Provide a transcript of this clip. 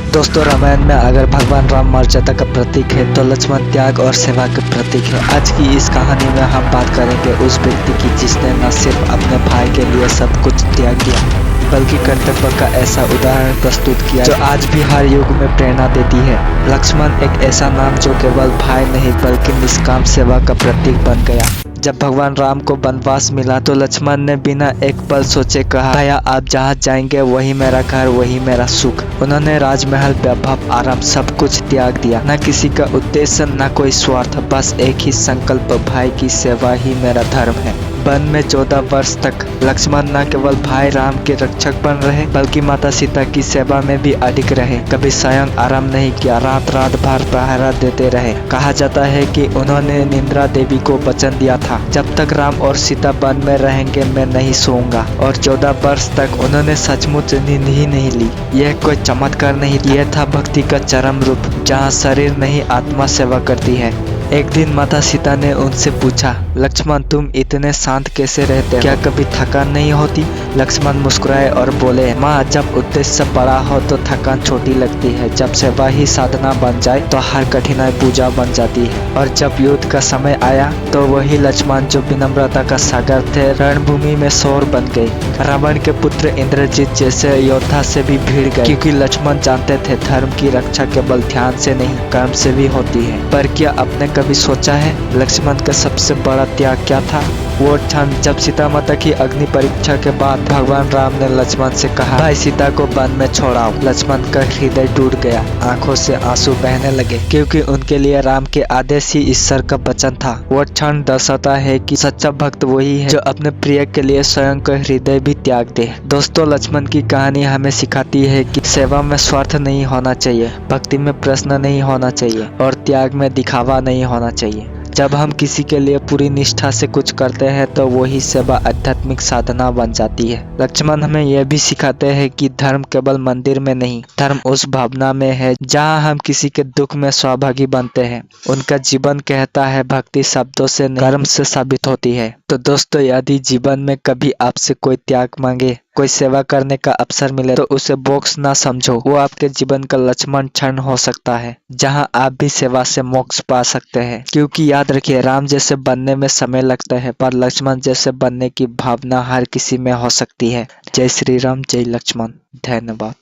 दोस्तों, रामायण में अगर भगवान राम मर्यादा का प्रतीक है तो लक्ष्मण त्याग और सेवा का प्रतीक है। आज की इस कहानी में हम बात करेंगे उस व्यक्ति की जिसने न सिर्फ अपने भाई के लिए सब कुछ त्याग किया, बल्कि कर्तव्य का ऐसा उदाहरण प्रस्तुत किया जो आज भी हर युग में प्रेरणा देती है। लक्ष्मण एक ऐसा नाम जो केवल भाई नहीं बल्कि निष्काम सेवा का प्रतीक बन गया। जब भगवान राम को वनवास मिला तो लक्ष्मण ने बिना एक पल सोचे कहा, भैया आप जहाँ जाएंगे वही मेरा घर, वही मेरा सुख। उन्होंने राजमहल, वैभव, आराम सब कुछ त्याग दिया। न किसी का उद्देश्य, न कोई स्वार्थ, बस एक ही संकल्प, भाई की सेवा ही मेरा धर्म है। वन में 14 वर्ष तक लक्ष्मण न केवल भाई राम के रक्षक बन रहे बल्कि माता सीता की सेवा में भी अडिग रहे। कभी स्वयं आराम नहीं किया, रात रात भर पहरा देते रहे। कहा जाता है कि उन्होंने निंद्रा देवी को वचन दिया था, जब तक राम और सीता वन में रहेंगे मैं नहीं सोऊंगा। और 14 वर्ष तक उन्होंने सचमुच नींद ही नहीं ली। यह कोई चमत्कार नहीं, यह था भक्ति का चरम रूप, जहाँ शरीर नहीं आत्मा सेवा करती है। एक दिन माता सीता ने उनसे पूछा, लक्ष्मण तुम इतने शांत कैसे रहते हो, क्या कभी थकान नहीं होती? लक्ष्मण मुस्कुराए और बोले, माँ जब उद्देश्य बड़ा हो तो थकान छोटी लगती है, जब सेवा ही साधना बन जाए तो हर कठिनाई पूजा बन जाती है। और जब युद्ध का समय आया तो वही लक्ष्मण जो विनम्रता का सागर थे रणभूमि में शोर बन गए। रावण के पुत्र इंद्रजीत जैसे योद्धा से भी भिड़ गए, क्योंकि लक्ष्मण जानते थे धर्म की रक्षा केवल ध्यान से नहीं कर्म से भी होती है। पर क्या आपने कभी सोचा है लक्ष्मण का सबसे बड़ा त्याग क्या था? वो क्षण जब सीता माता की अग्नि परीक्षा के बाद भगवान राम ने लक्ष्मण से कहा, भाई सीता को वन में छोड़ाओ। लक्ष्मण का हृदय टूट गया, आंखों से आंसू बहने लगे, क्योंकि उनके लिए राम के आदेश ही ईश्वर का वचन था। वो क्षण दर्शाता है कि सच्चा भक्त वही है जो अपने प्रिय के लिए स्वयं का हृदय भी त्याग दे। दोस्तों, लक्ष्मण की कहानी हमें सिखाती है कि सेवा में स्वार्थ नहीं होना चाहिए, भक्ति में प्रश्न नहीं होना चाहिए और त्याग में दिखावा नहीं होना चाहिए। जब हम किसी के लिए पूरी निष्ठा से कुछ करते हैं तो वही सेवा आध्यात्मिक साधना बन जाती है। लक्ष्मण हमें यह भी सिखाते हैं कि धर्म केवल मंदिर में नहीं, धर्म उस भावना में है जहां हम किसी के दुख में सहभागी बनते हैं। उनका जीवन कहता है भक्ति शब्दों से नहीं, कर्म से साबित होती है। तो दोस्तों, यदि जीवन में कभी आपसे कोई त्याग मांगे, कोई सेवा करने का अवसर मिले तो उसे बोझ ना समझो। वो आपके जीवन का लक्ष्मण क्षण हो सकता है जहां आप भी सेवा से मोक्ष पा सकते हैं। क्योंकि याद रखिए, राम जैसे बनने में समय लगता है पर लक्ष्मण जैसे बनने की भावना हर किसी में हो सकती है। जय श्री राम, जय लक्ष्मण। धन्यवाद।